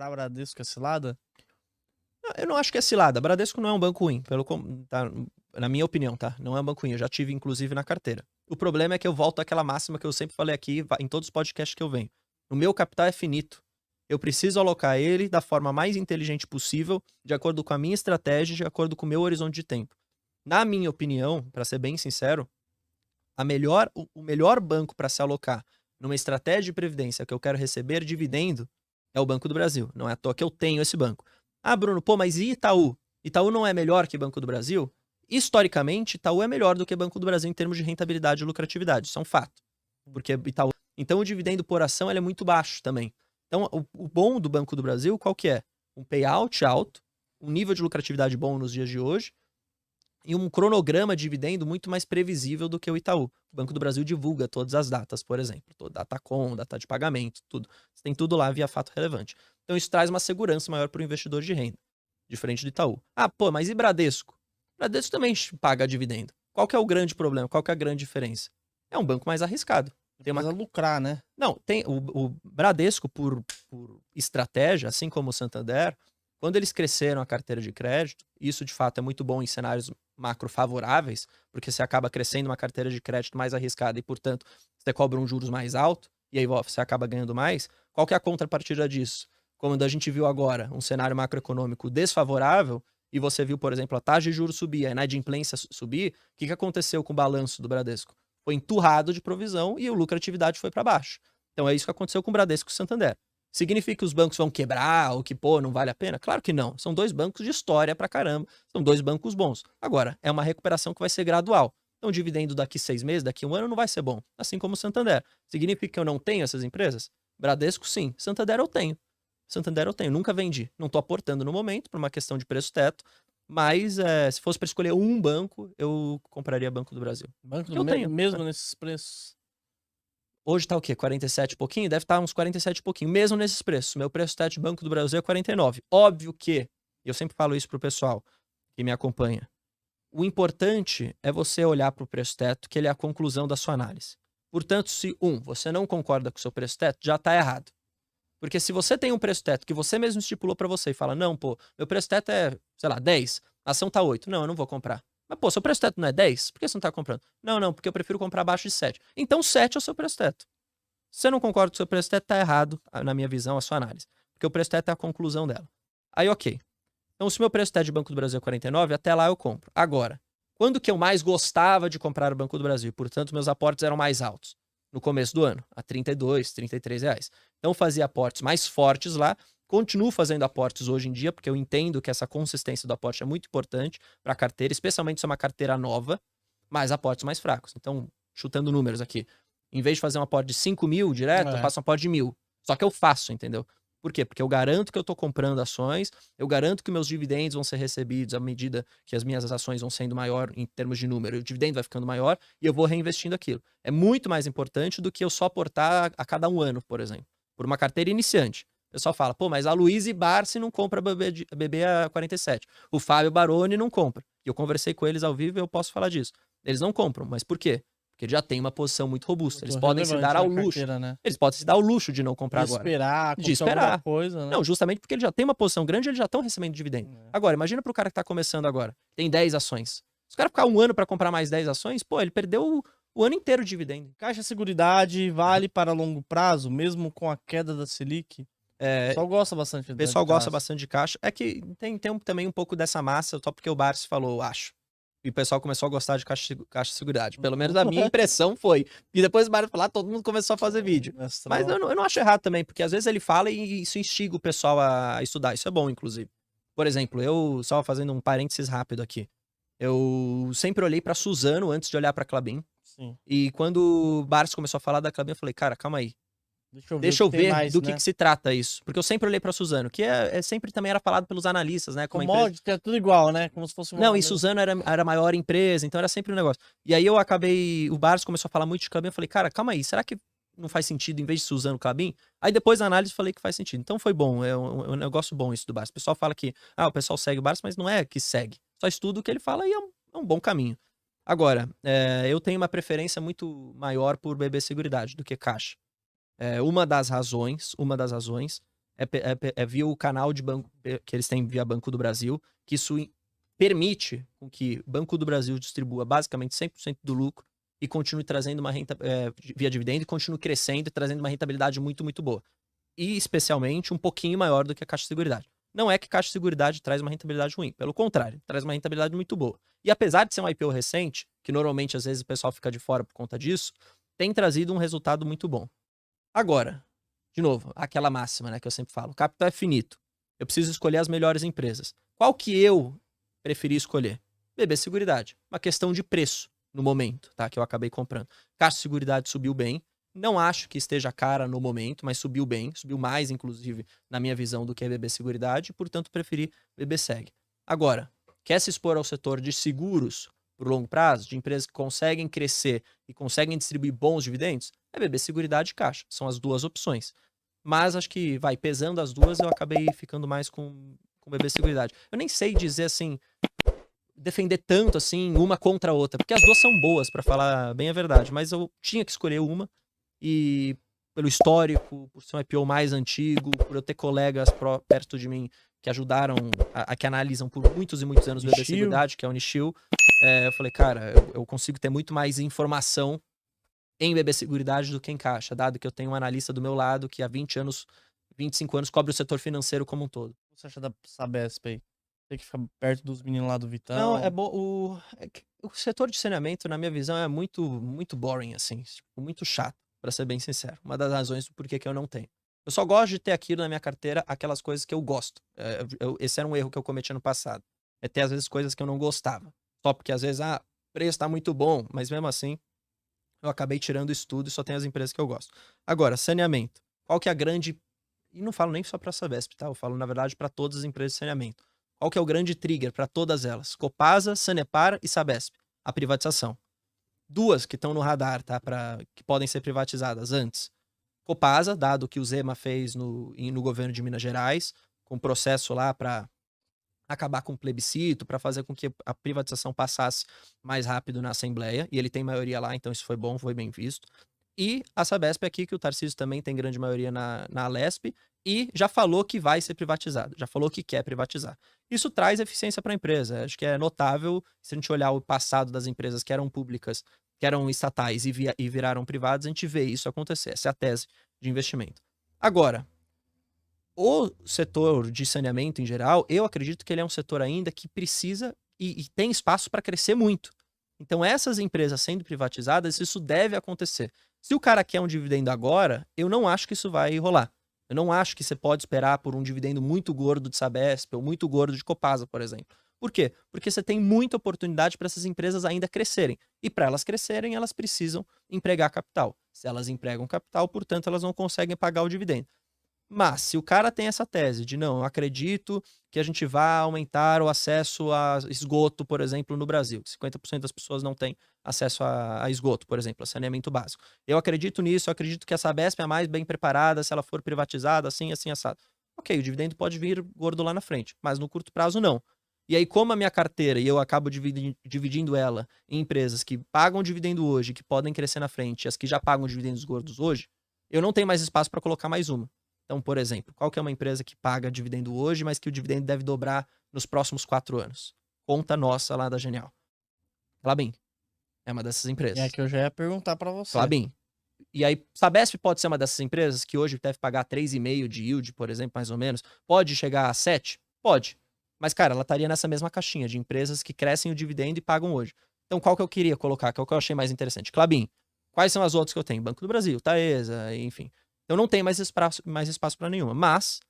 comprar Bradesco é cilada? Eu não acho que é cilada. Bradesco não é um banco ruim, tá, na minha opinião, tá? Não é um banco ruim. Eu já tive, inclusive, na carteira. O problema é que eu volto àquela máxima que eu sempre falei aqui em todos os podcasts que eu venho. O meu capital é finito. Eu preciso alocar ele da forma mais inteligente possível, de acordo com a minha estratégia, de acordo com o meu horizonte de tempo. Na minha opinião, para ser bem sincero, o melhor banco para se alocar numa estratégia de previdência que eu quero receber dividendo é o Banco do Brasil. Não é à toa que eu tenho esse banco. Ah, Bruno, pô, mas e Itaú? Itaú não é melhor que Banco do Brasil? Historicamente, Itaú é melhor do que Banco do Brasil em termos de rentabilidade e lucratividade. Isso é um fato. Porque Itaú... Então, o dividendo por ação ele é muito baixo também. Então, o bom do Banco do Brasil, qual que é? Um payout alto, um nível de lucratividade bom nos dias de hoje, e um cronograma de dividendo muito mais previsível do que o Itaú. O Banco do Brasil divulga todas as datas, por exemplo. Data com, data de pagamento, tudo. Você tem tudo lá via fato relevante. Então isso traz uma segurança maior para o investidor de renda, diferente do Itaú. Ah, pô, mas e Bradesco? Bradesco também paga dividendo. Qual que é o grande problema? Qual que é a grande diferença? É um banco mais arriscado. Precisa lucrar, né? Não, tem o Bradesco, por estratégia, assim como o Santander, quando eles cresceram a carteira de crédito, isso de fato é muito bom em cenários macro favoráveis, porque você acaba crescendo uma carteira de crédito mais arriscada e, portanto, você cobra um juros mais alto, e aí você acaba ganhando mais. Qual que é a contrapartida disso? Quando a gente viu agora um cenário macroeconômico desfavorável, e você viu, por exemplo, a taxa de juros subir, a inadimplência subir, o que aconteceu com o balanço do Bradesco? Foi enturrado de provisão e a lucratividade foi para baixo. Então é isso que aconteceu com o Bradesco e o Santander. Significa que os bancos vão quebrar ou que, pô, não vale a pena? Claro que não. São dois bancos de história pra caramba. São dois bancos bons. Agora, é uma recuperação que vai ser gradual. Então, o dividendo daqui 6 meses, daqui 1 ano, não vai ser bom. Assim como o Santander. Significa que eu não tenho essas empresas? Bradesco, sim. Santander, eu tenho. Santander, eu tenho. Nunca vendi. Não tô aportando no momento, por uma questão de preço-teto. Mas, se fosse para escolher um banco, eu compraria Banco do Brasil. Banco eu tenho. Mesmo nesses preços? Hoje tá o quê? 47 e pouquinho? Deve estar uns 47 e pouquinho, mesmo nesses preços. Meu preço teto de Banco do Brasil é 49. Óbvio que, eu sempre falo isso pro pessoal que me acompanha, o importante é você olhar pro preço teto, que ele é a conclusão da sua análise. Portanto, se, você não concorda com o seu preço teto, já tá errado. Porque se você tem um preço teto que você mesmo estipulou pra você e fala, não, pô, meu preço teto é, sei lá, 10, a ação tá 8. Não, eu não vou comprar. Mas, pô, seu preço teto não é 10? Por que você não tá comprando? Não, porque eu prefiro comprar abaixo de 7. Então, 7 é o seu preço teto. Se você não concorda com o seu preço teto, tá errado, na minha visão, a sua análise. Porque o preço teto é a conclusão dela. Aí, ok. Então, se o meu preço teto de Banco do Brasil é 49, até lá eu compro. Agora, quando que eu mais gostava de comprar o Banco do Brasil? Portanto, meus aportes eram mais altos. No começo do ano, a 32, 33 reais. Então, eu fazia aportes mais fortes lá. Continuo fazendo aportes hoje em dia, porque eu entendo que essa consistência do aporte é muito importante para a carteira, especialmente se é uma carteira nova, mas aportes mais fracos. Então, chutando números aqui, em vez de fazer um aporte de 5 mil direto, eu faço um aporte de 1.000. Só que eu faço, entendeu? Por quê? Porque eu garanto que eu tô comprando ações, eu garanto que meus dividendos vão ser recebidos à medida que as minhas ações vão sendo maior em termos de número. O dividendo vai ficando maior e eu vou reinvestindo aquilo. É muito mais importante do que eu só aportar a cada 1 ano, por exemplo. Por uma carteira iniciante. O pessoal fala, pô, mas a Luiz Barsi não compra BB a 47. O Fábio Baroni não compra. E eu conversei com eles ao vivo e eu posso falar disso. Eles não compram, mas por quê? Porque já tem uma posição muito robusta. Eles podem se dar ao luxo. Carteira, né? Eles podem se dar ao luxo de não comprar agora. De esperar. Coisa, né? Não, justamente porque ele já tem uma posição grande e eles já estão recebendo dividendo. Agora, imagina pro cara que tá começando agora. Tem 10 ações. Se o cara ficar 1 ano para comprar mais 10 ações, pô, ele perdeu o ano inteiro de dividendo. Caixa Seguridade vale para longo prazo, mesmo com a queda da Selic? O pessoal gosta bastante. O pessoal gosta bastante de caixa. É que tem também um pouco dessa massa, só porque o Barsi falou, acho. E o pessoal começou a gostar de caixa seguridade. Pelo menos a minha impressão foi. E depois o Mário falou, todo mundo começou a fazer vídeo. Mas eu não acho errado também, porque às vezes ele fala e isso instiga o pessoal a estudar. Isso é bom, inclusive. Por exemplo, eu, só fazendo um parênteses rápido aqui. Eu sempre olhei pra Suzano antes de olhar pra Klabin. Sim. E quando o Barsi começou a falar da Klabin, eu falei, cara, calma aí. Deixa eu ver mais, do né? que se trata isso. Porque eu sempre olhei pra Suzano, que sempre também era falado pelos analistas, né? Como Commodity, é tudo igual, né? Como se fosse uma... Não, e Suzano era a maior empresa, então era sempre um negócio. E aí eu acabei... O Barsi começou a falar muito de Klabin, eu falei, cara, calma aí, será que não faz sentido em vez de Suzano Klabin? Aí depois da análise eu falei que faz sentido. Então foi bom, é um negócio bom isso do Barsi. O pessoal fala que, o pessoal segue o Barsi, mas não é que segue. Só estuda o que ele fala e é um bom caminho. Agora, eu tenho uma preferência muito maior por BB Seguridade do que Caixa. Uma das razões é via o canal de banco que eles têm via Banco do Brasil, que isso permite com que Banco do Brasil distribua basicamente 100% do lucro e continue trazendo uma renta via dividendo e continue crescendo e trazendo uma rentabilidade muito, muito boa. E especialmente um pouquinho maior do que a Caixa de Seguridade. Não é que Caixa de Seguridade traz uma rentabilidade ruim, pelo contrário, traz uma rentabilidade muito boa. E apesar de ser um IPO recente, que normalmente às vezes o pessoal fica de fora por conta disso, tem trazido um resultado muito bom. Agora, de novo, aquela máxima, né, que eu sempre falo, o capital é finito. Eu preciso escolher as melhores empresas. Qual que eu preferi escolher? BB Seguridade. Uma questão de preço no momento, tá, que eu acabei comprando. Caixa de Seguridade subiu bem. Não acho que esteja cara no momento, mas subiu bem, subiu mais, inclusive, na minha visão, do que a BB Seguridade, portanto, preferi BB Seg. Agora, quer se expor ao setor de seguros por longo prazo, de empresas que conseguem crescer e conseguem distribuir bons dividendos? É BB Seguridade e Caixa. São as duas opções. Mas acho que, pesando as duas, eu acabei ficando mais com BB Seguridade. Eu nem sei dizer, assim, defender tanto, assim, uma contra a outra, porque as duas são boas, pra falar bem a verdade, mas eu tinha que escolher uma. E pelo histórico, por ser um IPO mais antigo, por eu ter colegas perto de mim que ajudaram, que analisam por muitos e muitos anos o BB Seguridade, que é o Nishio, eu falei, cara, eu consigo ter muito mais informação em BB Seguridade do que em Caixa, dado que eu tenho um analista do meu lado que há 20 anos, 25 anos, cobre o setor financeiro como um todo. O que você acha da Sabesp aí? Tem que ficar perto dos meninos lá do Vitão? Não, é bom. O setor de saneamento, na minha visão, é muito, muito boring, assim, tipo, muito chato. Pra ser bem sincero. Uma das razões do porquê que eu não tenho. Eu só gosto de ter aquilo na minha carteira, aquelas coisas que eu gosto. Esse era um erro que eu cometi no passado. É ter, às vezes, coisas que eu não gostava. Só porque, às vezes, o preço tá muito bom, mas mesmo assim, eu acabei tirando isso tudo e só tem as empresas que eu gosto. Agora, saneamento. Qual que é a grande... E não falo nem só pra Sabesp, tá? Eu falo, na verdade, pra todas as empresas de saneamento. Qual que é o grande trigger pra todas elas? Copasa, Sanepar e Sabesp. A privatização. Duas que estão no radar, tá? Que podem ser privatizadas antes. Copasa, dado que o Zema fez no governo de Minas Gerais, com processo lá para acabar com o plebiscito, para fazer com que a privatização passasse mais rápido na Assembleia, e ele tem maioria lá, então isso foi bom, foi bem visto. E a Sabesp aqui, que o Tarcísio também tem grande maioria na Alesp, e já falou que vai ser privatizado, já falou que quer privatizar. Isso traz eficiência para a empresa. Acho que é notável, se a gente olhar o passado das empresas que eram públicas, que eram estatais e viraram privadas, a gente vê isso acontecer. Essa é a tese de investimento. Agora, o setor de saneamento em geral, eu acredito que ele é um setor ainda que precisa e tem espaço para crescer muito. Então, essas empresas sendo privatizadas, isso deve acontecer. Se o cara quer um dividendo agora, eu não acho que isso vai rolar. Eu não acho que você pode esperar por um dividendo muito gordo de Sabesp ou muito gordo de Copasa, por exemplo. Por quê? Porque você tem muita oportunidade para essas empresas ainda crescerem. E para elas crescerem, elas precisam empregar capital. Se elas empregam capital, portanto, elas não conseguem pagar o dividendo. Mas, se o cara tem essa tese de não, eu acredito que a gente vai aumentar o acesso a esgoto, por exemplo, no Brasil, que 50% das pessoas não têm acesso a esgoto, por exemplo, a saneamento básico. Eu acredito nisso, eu acredito que a Sabesp é a mais bem preparada se ela for privatizada, assim, assim, assado. Ok, o dividendo pode vir gordo lá na frente, mas no curto prazo não. E aí, como a minha carteira, e eu acabo dividindo ela em empresas que pagam dividendo hoje, que podem crescer na frente, e as que já pagam dividendos gordos hoje, eu não tenho mais espaço para colocar mais uma. Então, por exemplo, qual que é uma empresa que paga dividendo hoje, mas que o dividendo deve dobrar nos próximos 4 anos? Conta nossa lá da Genial. Klabin. É uma dessas empresas. É que eu já ia perguntar para você. Klabin. E aí, Sabesp pode ser uma dessas empresas que hoje deve pagar 3,5 de yield, por exemplo, mais ou menos. Pode chegar a 7? Pode. Mas, cara, ela estaria nessa mesma caixinha de empresas que crescem o dividendo e pagam hoje. Então, qual que eu queria colocar? Qual que eu achei mais interessante? Klabin. Quais são as outras que eu tenho? Banco do Brasil, Taesa, enfim. Eu não tenho mais espaço para nenhuma. Mas,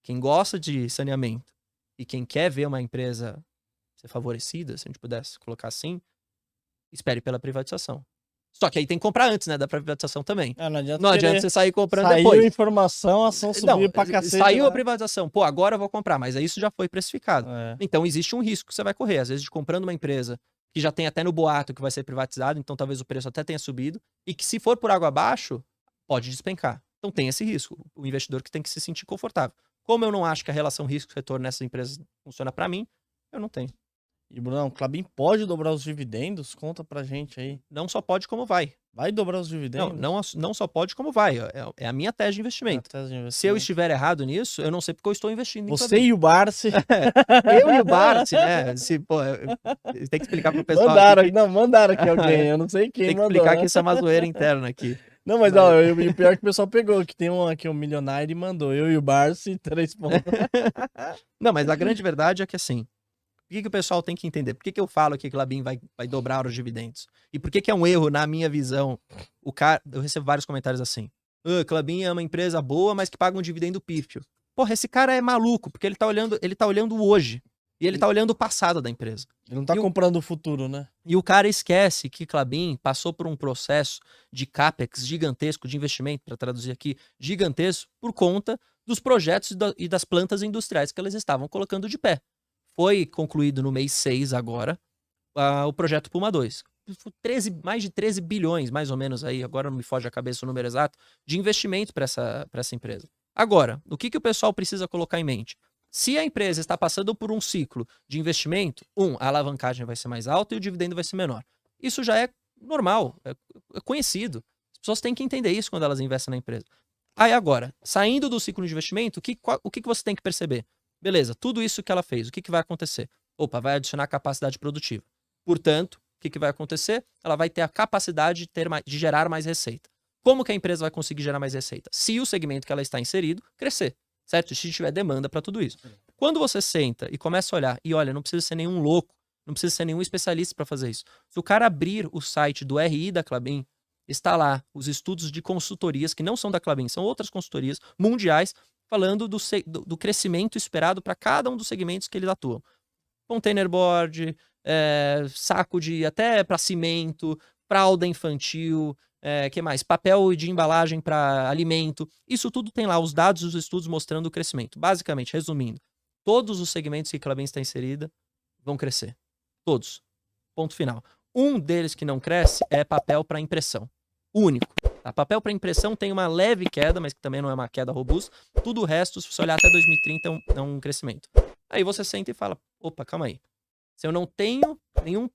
quem gosta de saneamento e quem quer ver uma empresa ser favorecida, se a gente pudesse colocar assim, espere pela privatização. Só que aí tem que comprar antes, né, da privatização também. Não adianta você sair comprando depois. Saiu informação, a ação subiu pra cacete. Saiu a privatização. Pô, agora eu vou comprar, mas aí isso já foi precificado. Então existe um risco que você vai correr. Às vezes de comprando uma empresa que já tem até no boato que vai ser privatizado, então talvez o preço até tenha subido, e que se for por água abaixo, pode despencar. Então tem esse risco. O investidor que tem que se sentir confortável. Como eu não acho que a relação risco-retorno nessas empresas funciona para mim, eu não tenho. E, Brunão, o Klabin pode dobrar os dividendos? Conta pra gente aí. Não só pode, como vai. Vai dobrar os dividendos? Não só pode, como vai. É a minha tese de investimento. Se eu estiver errado nisso, eu não sei porque eu estou investindo em Você Klabin. e o Barsi. Eu e o Barsi, né? Tem que explicar pro pessoal. Mandaram aqui alguém. Eu não sei quem tem que mandou. explicar que isso é uma zoeira interna aqui. Não, mas ó, o pior é que o pessoal pegou, que tem um aqui, um milionário, e mandou. Eu e o Barsi, 3 pontos. Não, mas a grande verdade é que assim, o que o pessoal tem que entender? Por que eu falo que Klabin vai dobrar os dividendos? E por que é um erro, na minha visão, eu recebo vários comentários assim, Klabin é uma empresa boa, mas que paga um dividendo pífio. Porra, esse cara é maluco, porque ele tá olhando hoje. E ele tá olhando o passado da empresa. Ele não tá comprando o futuro, né? E o cara esquece que Klabin passou por um processo de capex gigantesco, de investimento, para traduzir aqui, gigantesco, por conta dos projetos e das plantas industriais que eles estavam colocando de pé. Foi concluído no mês 6 agora, o projeto Puma 2. Mais de 13 bilhões, mais ou menos aí, agora não me foge a cabeça o número exato, de investimento para essa empresa. Agora, o que o pessoal precisa colocar em mente? Se a empresa está passando por um ciclo de investimento, a alavancagem vai ser mais alta e o dividendo vai ser menor. Isso já é normal, é conhecido. As pessoas têm que entender isso quando elas investem na empresa. Aí agora, saindo do ciclo de investimento, o que você tem que perceber? Beleza, tudo isso que ela fez, o que vai acontecer? Vai adicionar capacidade produtiva. Portanto, o que vai acontecer? Ela vai ter a capacidade de gerar mais receita. Como que a empresa vai conseguir gerar mais receita? Se o segmento que ela está inserido crescer. Certo? Se tiver demanda para tudo isso. Quando você senta e começa a olhar, e olha, não precisa ser nenhum louco, não precisa ser nenhum especialista para fazer isso. Se o cara abrir o site do RI da Klabin, está lá os estudos de consultorias, que não são da Klabin, são outras consultorias mundiais, falando do crescimento esperado para cada um dos segmentos que eles atuam. Containerboard, saco até para cimento, fralda infantil, que mais? Papel de embalagem para alimento. Isso tudo tem lá os dados e os estudos mostrando o crescimento. Basicamente, resumindo, todos os segmentos que a Klabin está inserida vão crescer. Todos. Ponto final. Um deles que não cresce é papel para impressão. Único. Tá? Papel para impressão tem uma leve queda, mas que também não é uma queda robusta. Tudo o resto, se você olhar até 2030, é um crescimento. Aí você senta e fala, opa, calma aí. Se eu não tenho nenhum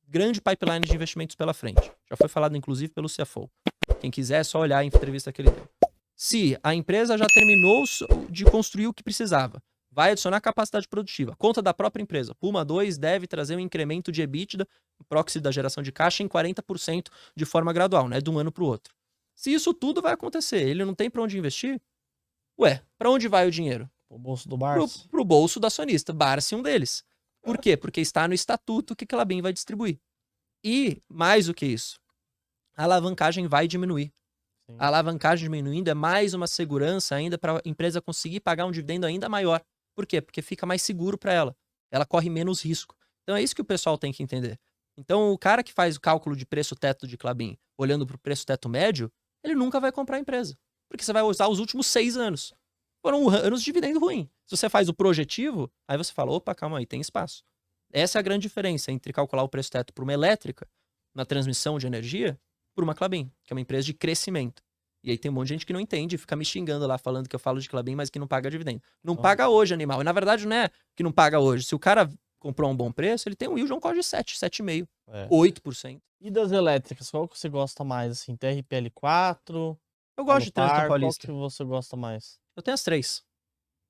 grande pipeline de investimentos pela frente. Já foi falado, inclusive, pelo CFO. Quem quiser é só olhar a entrevista que ele deu. Se a empresa já terminou de construir o que precisava, vai adicionar capacidade produtiva. Conta da própria empresa. Puma 2 deve trazer um incremento de EBITDA, proxy da geração de caixa, em 40% de forma gradual, né? De um ano para o outro. Se isso tudo vai acontecer, ele não tem para onde investir, para onde vai o dinheiro? O bolso do Barsi. Pro bolso do acionista. Barsi é um deles. Por quê? Porque está no estatuto que Klabin vai distribuir. E, mais do que isso, a alavancagem vai diminuir. Sim. A alavancagem diminuindo é mais uma segurança ainda para a empresa conseguir pagar um dividendo ainda maior. Por quê? Porque fica mais seguro para ela. Ela corre menos risco. Então é isso que o pessoal tem que entender. Então o cara que faz o cálculo de preço-teto de Klabin, olhando para o preço-teto médio, ele nunca vai comprar a empresa. Porque você vai usar os últimos 6 anos. Foram anos de dividendo ruim. Se você faz o projetivo, aí você fala, opa, calma aí, tem espaço. Essa é a grande diferença entre calcular o preço-teto para uma elétrica, na transmissão de energia, por uma Klabin, que é uma empresa de crescimento. E aí tem um monte de gente que não entende, fica me xingando lá, falando que eu falo de Klabin, mas que não paga dividendo. Não paga hoje, animal. E na verdade não é que não paga hoje. Se o cara comprou a um bom preço, ele tem um yield on cost de 7, 7,5%, 8%. E das elétricas, qual que você gosta mais, assim? TRPL4? Eu gosto de Transamp Paulista. Qual que você gosta mais? Eu tenho as 3.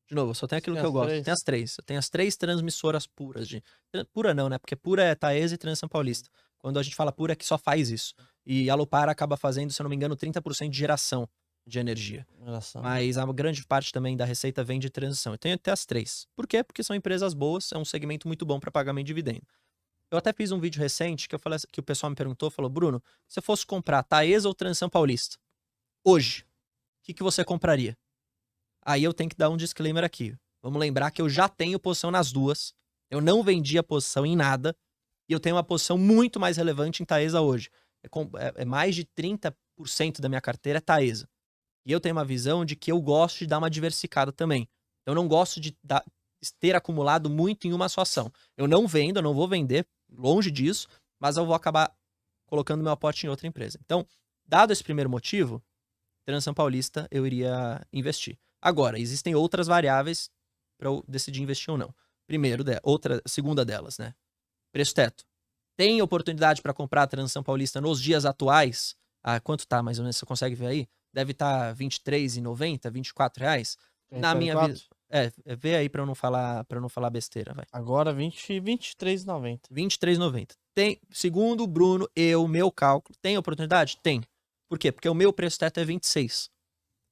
De novo, eu só tenho aquilo que eu gosto. Eu tenho as 3. Eu tenho as 3 transmissoras puras. Pura não, né? Porque pura é Taesa e Transamp Paulista. Quando a gente fala pura é que só faz isso. E a Alupar acaba fazendo, se eu não me engano, 30% de geração de energia. Mas a grande parte também da receita vem de transição. Eu tenho até as 3. Por quê? Porque são empresas boas, é um segmento muito bom para pagamento de dividendo. Eu até fiz um vídeo recente que eu falei, que o pessoal me perguntou, falou, Bruno, se eu fosse comprar Taesa ou Transamp Paulista, hoje, o que você compraria? Aí eu tenho que dar um disclaimer aqui. Vamos lembrar que eu já tenho posição nas duas. Eu não vendi a posição em nada. E eu tenho uma posição muito mais relevante em Taesa hoje. É mais de 30% da minha carteira é Taesa. E eu tenho uma visão de que eu gosto de dar uma diversificada também. Eu não gosto de ter acumulado muito em uma só ação. Eu não vendo, eu não vou vender, longe disso, mas eu vou acabar colocando meu aporte em outra empresa. Então, dado esse primeiro motivo, Transamp Paulista eu iria investir. Agora, existem outras variáveis para eu decidir investir ou não. Segunda delas, né? Preço teto. Tem oportunidade para comprar a Transamérica Paulista nos dias atuais? Quanto tá mais ou menos? Você consegue ver aí? Deve estar R$ 23,90, R$ 24 reais. Na minha visão. Vê aí para eu não falar besteira, vai. Agora 23,90. 23,90. Segundo o Bruno, meu cálculo, tem oportunidade? Tem. Por quê? Porque o meu preço teto é 26.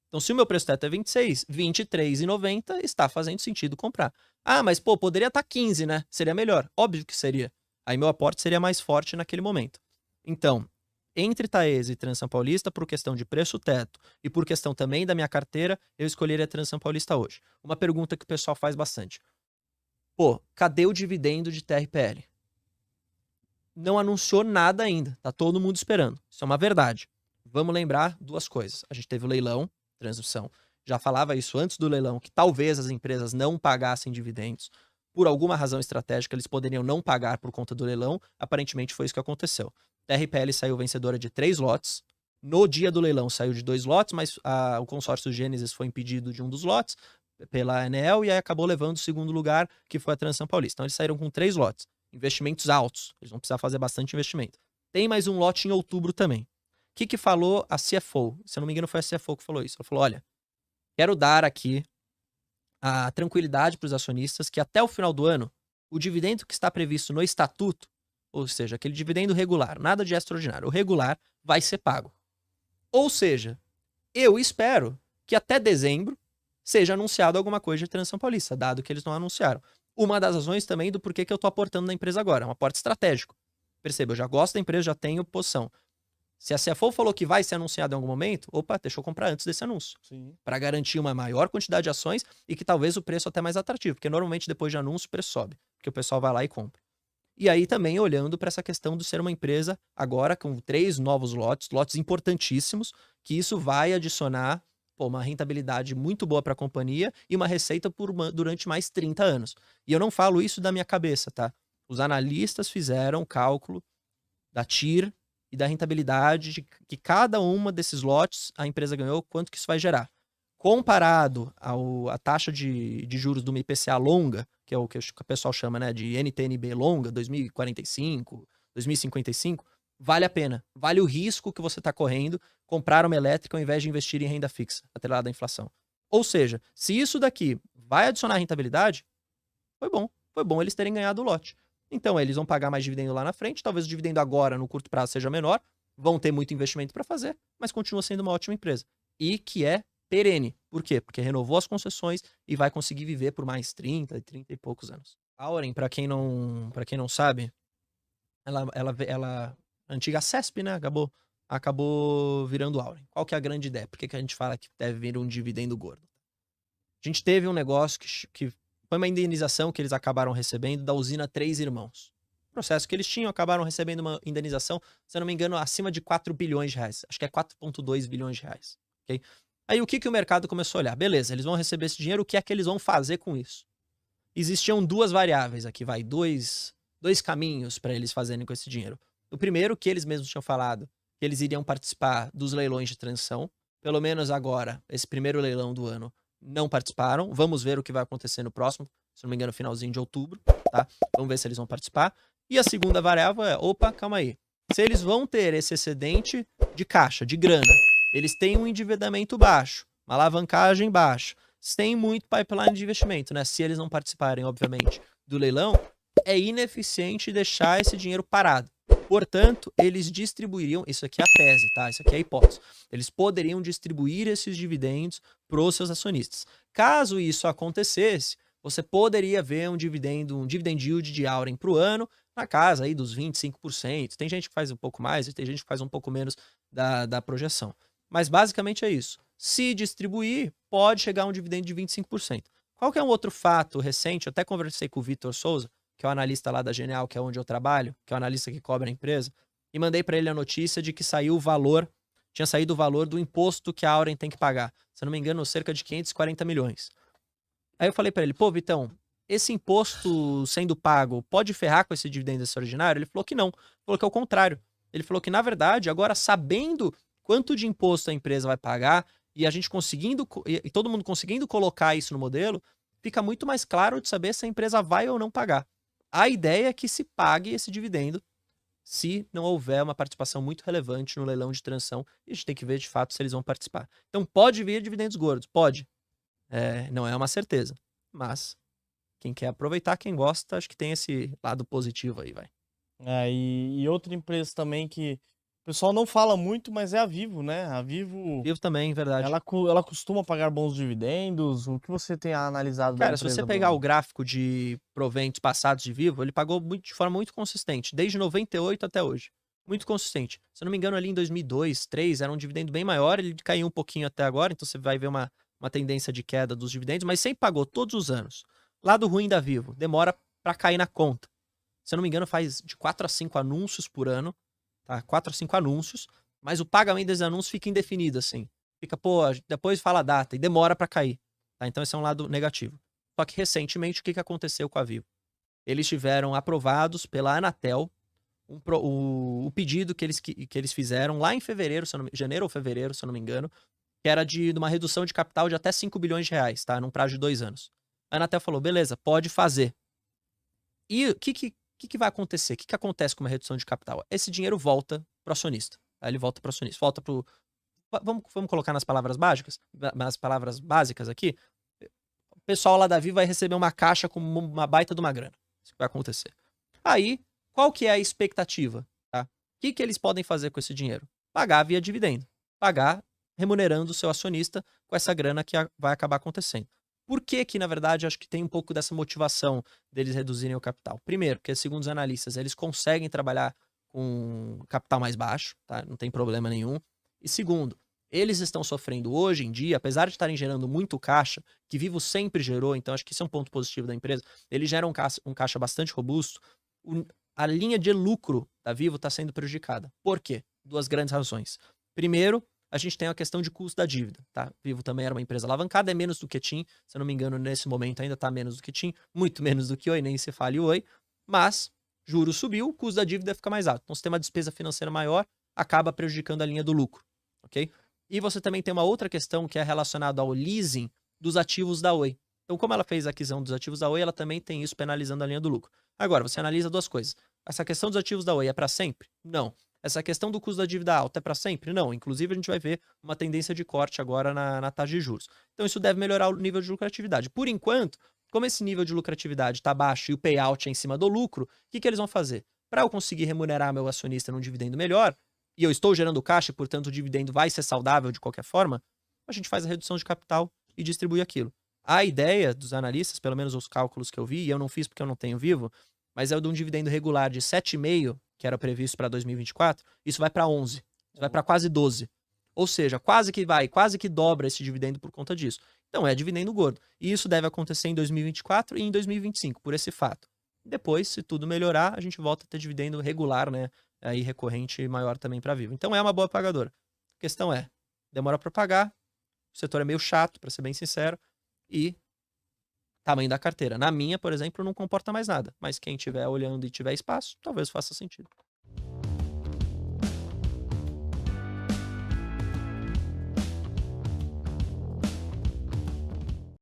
Então, se o meu preço teto é 26, 23,90 está fazendo sentido comprar. Mas pô, poderia estar 15, né? Seria melhor. Óbvio que seria. Aí meu aporte seria mais forte naquele momento. Então, entre Taesa e Transamérica Paulista, por questão de preço teto e por questão também da minha carteira, eu escolheria a Transamérica Paulista hoje. Uma pergunta que o pessoal faz bastante. Pô, cadê o dividendo de TRPL? Não anunciou nada ainda. Tá todo mundo esperando. Isso é uma verdade. Vamos lembrar duas coisas. A gente teve o leilão, transição. Já falava isso antes do leilão, que talvez as empresas não pagassem dividendos. Por alguma razão estratégica, eles poderiam não pagar por conta do leilão. Aparentemente foi isso que aconteceu. A TRPL saiu vencedora de 3 lotes. No dia do leilão saiu de 2 lotes, mas o consórcio Gênesis foi impedido de um dos lotes pela ANEEL e aí acabou levando o segundo lugar, que foi a Transamérica Paulista. Então eles saíram com 3 lotes. Investimentos altos. Eles vão precisar fazer bastante investimento. Tem mais um lote em outubro também. O que falou a CFO? Se eu não me engano, foi a CFO que falou isso. Ela falou, olha, quero dar aqui a tranquilidade para os acionistas que até o final do ano, o dividendo que está previsto no estatuto, ou seja, aquele dividendo regular, nada de extraordinário, o regular vai ser pago. Ou seja, eu espero que até dezembro seja anunciado alguma coisa de Transamérica Paulista, dado que eles não anunciaram. Uma das razões também do porquê que eu estou aportando na empresa agora, é um aporte estratégico. Perceba, eu já gosto da empresa, já tenho posição. Se a CFO falou que vai ser anunciado em algum momento, deixa eu comprar antes desse anúncio. Para garantir uma maior quantidade de ações e que talvez o preço até mais atrativo, porque normalmente depois de anúncio o preço sobe, porque o pessoal vai lá e compra. E aí também olhando para essa questão de ser uma empresa agora com 3 novos lotes importantíssimos, que isso vai adicionar uma rentabilidade muito boa para a companhia e uma receita durante mais 30 anos. E eu não falo isso da minha cabeça, tá? Os analistas fizeram o cálculo da TIR e da rentabilidade de que cada uma desses lotes a empresa ganhou, quanto que isso vai gerar. Comparado à taxa de juros de uma IPCA longa, que é o que o pessoal chama, né, de NTNB longa, 2045, 2055, vale a pena. Vale o risco que você está correndo comprar uma elétrica ao invés de investir em renda fixa, atrelada à inflação. Ou seja, se isso daqui vai adicionar rentabilidade, foi bom eles terem ganhado o lote. Então, eles vão pagar mais dividendo lá na frente, talvez o dividendo agora, no curto prazo, seja menor, vão ter muito investimento para fazer, mas continua sendo uma ótima empresa. E que é perene. Por quê? Porque renovou as concessões e vai conseguir viver por mais 30 e poucos anos. A Auren, para quem não sabe, ela antiga CESP, né? Acabou virando Auren. Qual que é a grande ideia? Por que a gente fala que deve vir um dividendo gordo? A gente teve um negócio que foi uma indenização que eles acabaram recebendo da usina Três Irmãos. O processo que eles tinham, acabaram recebendo uma indenização, se eu não me engano, acima de 4 bilhões de reais. Acho que é 4,2 bilhões de reais. Okay? Aí o que o mercado começou a olhar? Beleza, eles vão receber esse dinheiro, o que é que eles vão fazer com isso? Existiam 2 variáveis aqui, dois caminhos para eles fazerem com esse dinheiro. O primeiro, que eles mesmos tinham falado, que eles iriam participar dos leilões de transição. Pelo menos agora, esse primeiro leilão do ano, não participaram. Vamos ver o que vai acontecer no próximo, se não me engano, finalzinho de outubro, tá? Vamos ver se eles vão participar. E a segunda variável é, calma aí. Se eles vão ter esse excedente de caixa, de grana, eles têm um endividamento baixo, uma alavancagem baixa, têm muito pipeline de investimento, né? Se eles não participarem, obviamente, do leilão, é ineficiente deixar esse dinheiro parado. Portanto, eles distribuiriam, isso aqui é a tese, tá? Isso aqui é a hipótese. Eles poderiam distribuir esses dividendos para os seus acionistas. Caso isso acontecesse, você poderia ver um dividend yield de Auren para o ano na casa aí dos 25%. Tem gente que faz um pouco mais e tem gente que faz um pouco menos da projeção. Mas basicamente é isso. Se distribuir, pode chegar a um dividendo de 25%. Qual que é um outro fato recente? Eu até conversei com o Vitor Souza, que é o analista lá da Genial, que é onde eu trabalho, que é o analista que cobre a empresa, e mandei para ele a notícia de que tinha saído o valor do imposto que a Auren tem que pagar. Se eu não me engano, cerca de 540 milhões. Aí eu falei para ele, Vitão, esse imposto sendo pago pode ferrar com esse dividendo extraordinário? Ele falou que não. Ele falou que é o contrário. Ele falou que, na verdade, agora sabendo quanto de imposto a empresa vai pagar e a gente e todo mundo conseguindo colocar isso no modelo, fica muito mais claro de saber se a empresa vai ou não pagar. A ideia é que se pague esse dividendo se não houver uma participação muito relevante no leilão de transação, e a gente tem que ver de fato se eles vão participar. Então pode vir dividendos gordos, pode. Não é uma certeza, mas quem quer aproveitar, quem gosta, acho que tem esse lado positivo aí, vai. E outra empresa também que o pessoal não fala muito, mas é a Vivo, né? A Vivo, Vivo também, verdade. ela costuma pagar bons dividendos. O que você tem analisado da Cara, se empresa, você pegar Bruno? o gráfico de proventos passados de Vivo, ele pagou de forma muito consistente, desde 98 até hoje. Muito consistente. Se eu não me engano, ali em 2002, 2003, era um dividendo bem maior, ele caiu um pouquinho até agora, então você vai ver uma tendência de queda dos dividendos, mas sempre pagou todos os anos. Lado ruim da Vivo, demora para cair na conta. Se eu não me engano, faz de 4 a 5 anúncios por ano, tá? 4 a 5 anúncios, mas o pagamento desses anúncios fica indefinido, assim. Fica, pô, depois fala a data e demora para cair. Tá? Então esse é um lado negativo. Só que recentemente, o que aconteceu com a Vivo? Eles tiveram aprovados pela Anatel o pedido que eles fizeram lá em fevereiro, janeiro ou fevereiro, se eu não me engano, que era de uma redução de capital de até 5 bilhões de reais, tá? Num prazo de 2 anos. A Anatel falou, beleza, pode fazer. E o que vai acontecer? O que acontece com uma redução de capital? Esse dinheiro volta pro acionista. Tá? Ele volta pro acionista. Volta pro... Vamos colocar nas palavras básicas aqui. O pessoal lá da Vivo vai receber uma caixa com uma baita de uma grana. Isso que vai acontecer. Aí, qual que é a expectativa? Tá? O que eles podem fazer com esse dinheiro? Pagar via dividendo. Pagar remunerando o seu acionista com essa grana que vai acabar acontecendo. Por que, na verdade, acho que tem um pouco dessa motivação deles reduzirem o capital? Primeiro, porque, segundo os analistas, eles conseguem trabalhar com capital mais baixo, tá? Não tem problema nenhum. E segundo, eles estão sofrendo hoje em dia, apesar de estarem gerando muito caixa, que Vivo sempre gerou, então acho que isso é um ponto positivo da empresa, eles geram um caixa bastante robusto, a linha de lucro da Vivo está sendo prejudicada. Por quê? Duas grandes razões. Primeiro, a gente tem a questão de custo da dívida, tá? Vivo também era uma empresa alavancada, é menos do que TIM, se eu não me engano, nesse momento ainda está menos do que TIM, muito menos do que Oi, nem se fale Oi, mas juros subiu, o custo da dívida fica mais alto. Então, se tem uma despesa financeira maior, acaba prejudicando a linha do lucro, ok? E você também tem uma outra questão que é relacionada ao leasing dos ativos da Oi. Então, como ela fez a aquisição dos ativos da Oi, ela também tem isso penalizando a linha do lucro. Agora, você analisa duas coisas. Essa questão dos ativos da Oi é para sempre? Não. Essa questão do custo da dívida alta é para sempre? Não. Inclusive, a gente vai ver uma tendência de corte agora na taxa de juros. Então, isso deve melhorar o nível de lucratividade. Por enquanto, como esse nível de lucratividade está baixo e o payout é em cima do lucro, o que eles vão fazer? Para eu conseguir remunerar meu acionista num dividendo melhor, e eu estou gerando caixa, e, portanto, o dividendo vai ser saudável de qualquer forma, a gente faz a redução de capital e distribui aquilo. A ideia dos analistas, pelo menos os cálculos que eu vi, e eu não fiz porque eu não tenho Vivo, mas é o de um dividendo regular de 7,5, que era previsto para 2024, isso vai para 11, isso vai para quase 12. Ou seja, quase que dobra esse dividendo por conta disso. Então é dividendo gordo. E isso deve acontecer em 2024 e em 2025, por esse fato. Depois, se tudo melhorar, a gente volta a ter dividendo regular, né? Aí recorrente maior também para Vivo. Então é uma boa pagadora. A questão é, demora para pagar, o setor é meio chato, para ser bem sincero, e tamanho da carteira. Na minha, por exemplo, não comporta mais nada. Mas quem estiver olhando e tiver espaço, talvez faça sentido.